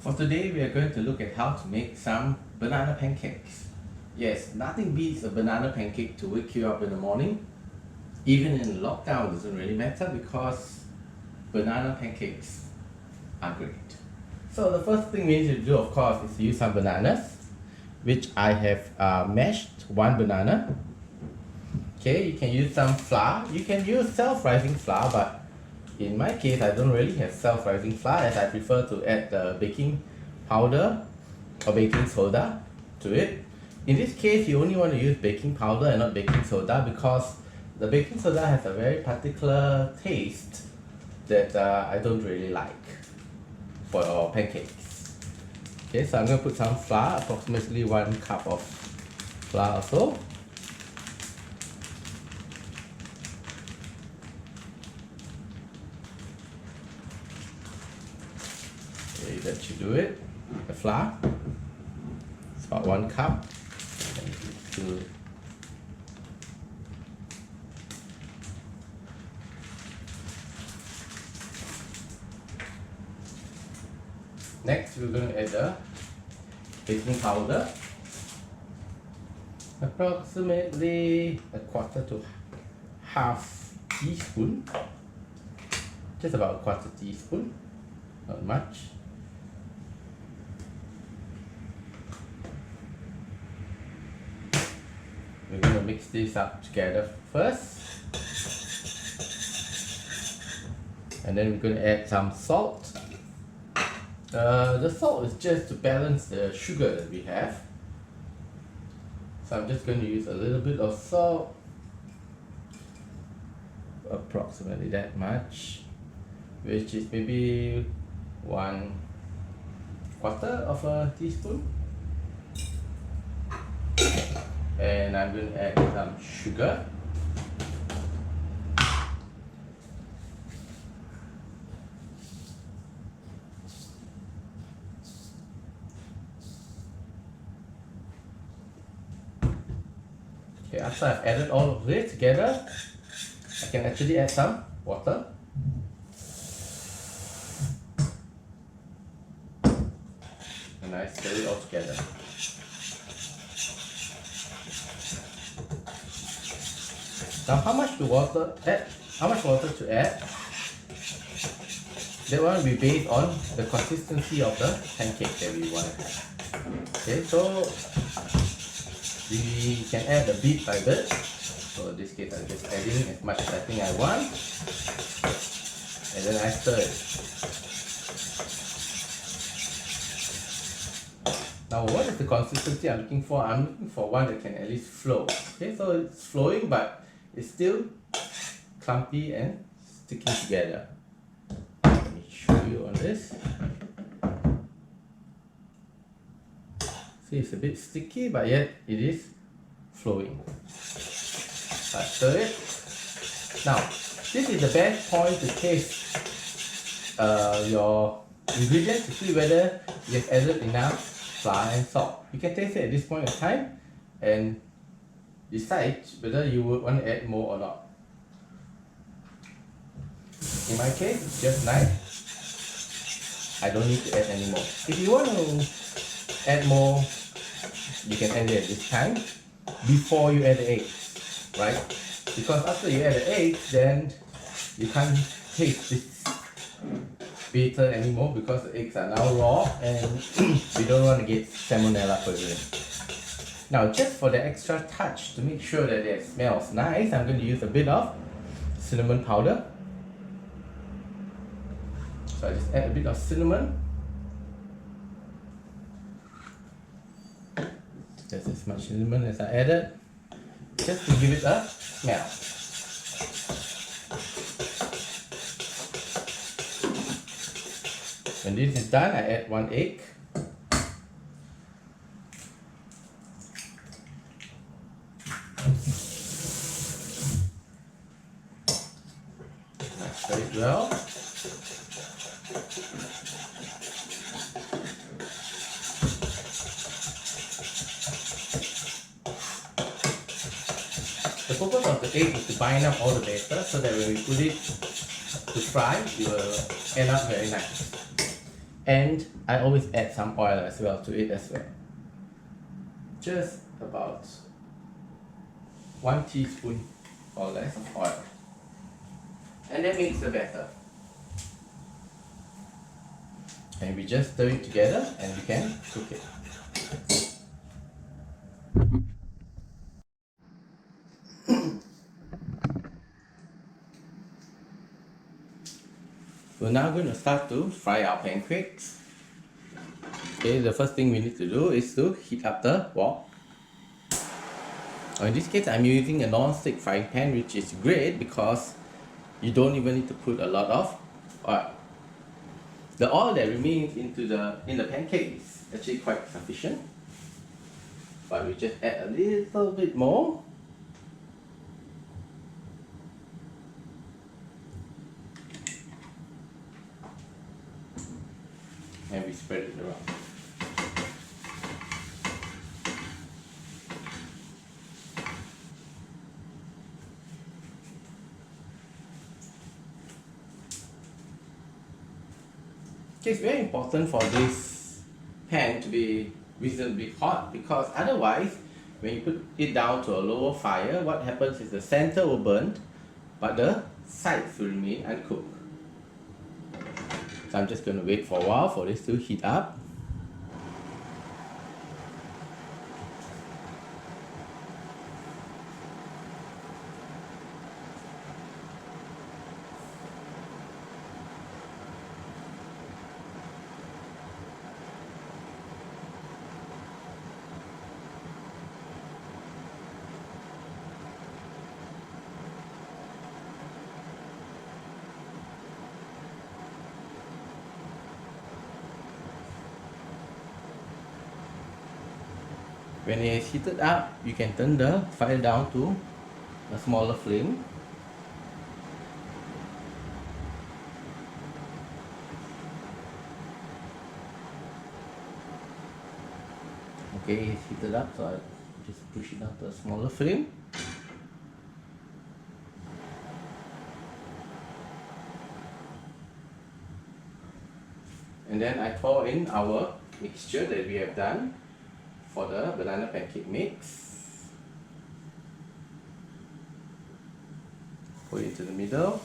For today, we are going to look at how to make some banana pancakes. Yes, nothing beats a banana pancake to wake you up in the morning. Even in lockdown, it doesn't really matter because banana pancakes are great. So the first thing we need to do, of course, is to use some bananas, which I have mashed one banana. Okay, you can use some flour. You can use self-rising flour, but in my case, I don't really have self-rising flour as I prefer to add the baking powder or baking soda to it. In this case, you only want to use baking powder and not baking soda because the baking soda has a very particular taste that I don't really like for your pancakes. Okay, so I'm going to put some flour, approximately 1 cup of flour or so. Okay, that should do it. The flour, it's about 1 cup. Next, we're going to add the baking powder, approximately 1/4 to 1/2 teaspoon, just about 1/4 teaspoon, not much. We're going to mix this up together first, and then we're going to add some salt. The salt is just to balance the sugar that we have. So I'm just going to use a little bit of salt, approximately that much, which is maybe 1/4 of a teaspoon. And I'm going to add some sugar. Okay, after I've added all of this together, I can actually add some water. And I stir it all together. Now, how much water to add? That one will be based on the consistency of the pancake that we want to have. Okay, so we can add a bit by bit. So in this case, I'm just adding as much as I think I want, and then I stir it. Now, what is the consistency I'm looking for? I'm looking for one that can at least flow. Okay, so it's flowing, but it's still clumpy and sticking together. Let me show you on this. See, it's a bit sticky, but yet it is flowing. I stir it. Now, this is the best point to taste your ingredients to see whether you have added enough flour and salt. You can taste it at this point in time and decide whether you would want to add more or not. In my case, it's just nice. I don't need to add any more. If you want to add more, you can add it at this time before you add the eggs, right? Because after you add the eggs, then you can't taste this batter anymore because the eggs are now raw and we don't want to get salmonella poisoning. Now, just for the extra touch to make sure that it smells nice, I'm going to use a bit of cinnamon powder. So I just add a bit of cinnamon. Just as much cinnamon as I added, just to give it a smell. When this is done, I add 1 egg. Stir it well. The purpose of the egg is to bind up all the batter so that when we put it to fry, it will end up very nice. And I always add some oil as well to it as well. Just about 1 teaspoon or less of oil. And that makes the batter. And we just stir it together and we can cook it. We're now going to start to fry our pancakes. Okay, the first thing we need to do is to heat up the wok. In this case, I'm using a non-stick frying pan, which is great because you don't even need to put a lot of oil. The oil that remains in the pancake is actually quite sufficient, but we just add a little bit more. And we spread it around. Okay, it's very important for this pan to be reasonably hot, because otherwise when you put it down to a lower fire, what happens is the center will burn but the sides will remain uncooked. So I'm just going to wait for a while for this to heat up. When it is heated up, you can turn the fire down to a smaller flame. Okay, it's heated up, so I just push it down to a smaller flame. And then I pour in our mixture that we have done for the banana pancake mix. Put it into the middle.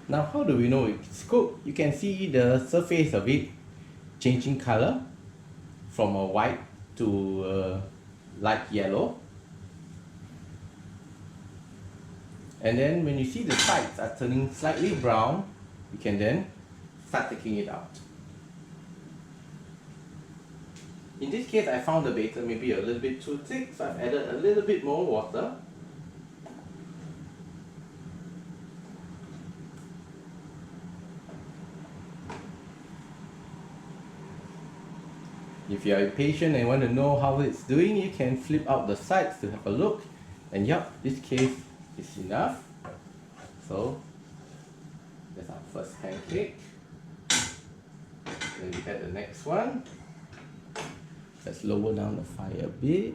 Now, how do we know it's cooked? You can see the surface of it changing color from a white to a light yellow. And then when you see the sides are turning slightly brown, you can then start taking it out. In this case, I found the batter maybe a little bit too thick, so I've added a little bit more water. If you are impatient and want to know how it's doing, you can flip out the sides to have a look. And yep, this case is enough. So that's our first pancake. Then we add the next one. Let's lower down the fire a bit.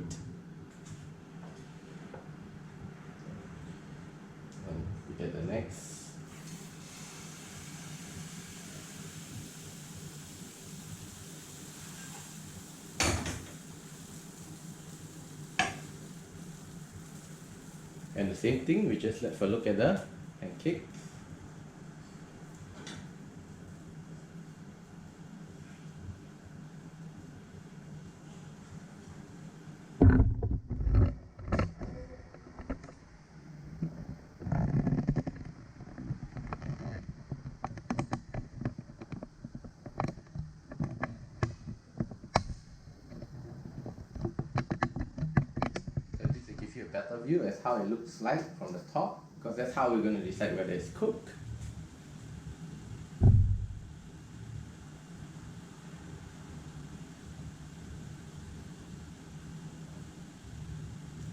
And we add the next. And the same thing, we just let's look at the pancakes. better view as how it looks like from the top, because that's how we're going to decide whether it's cooked.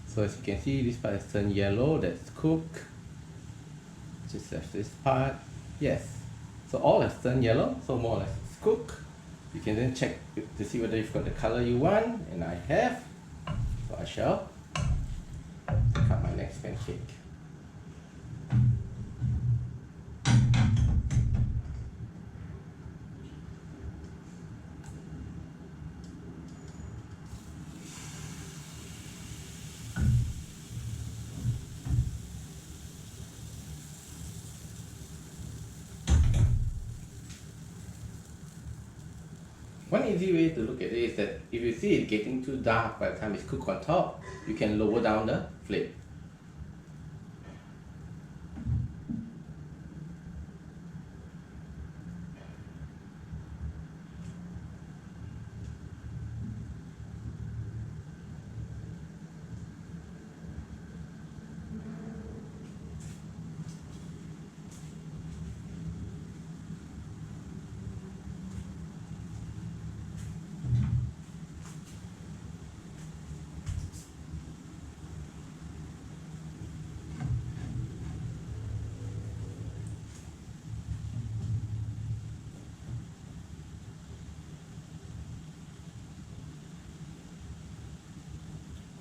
So as you can see, this part is turned yellow, that's cooked. Just left this part, yes. So all has turned yellow, so more or less it's cooked. You can then check to see whether you've got the color you want, and I have. So I shall cut my next pancake. One easy way to look at it is that if you see it getting too dark by the time it's cooked on top, you can lower down the flame.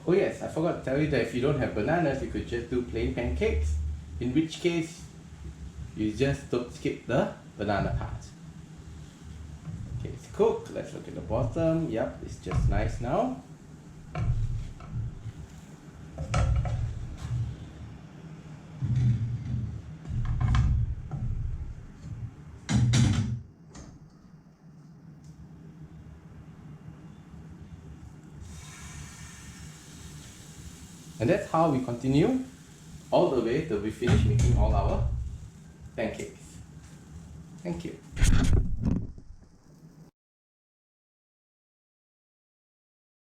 Oh yes, I forgot to tell you that if you don't have bananas, you could just do plain pancakes. In which case, you just don't skip the banana part. Okay, it's cooked. Let's look at the bottom. Yep, it's just nice now. And that's how we continue all the way till we finish making all our pancakes. Thank you.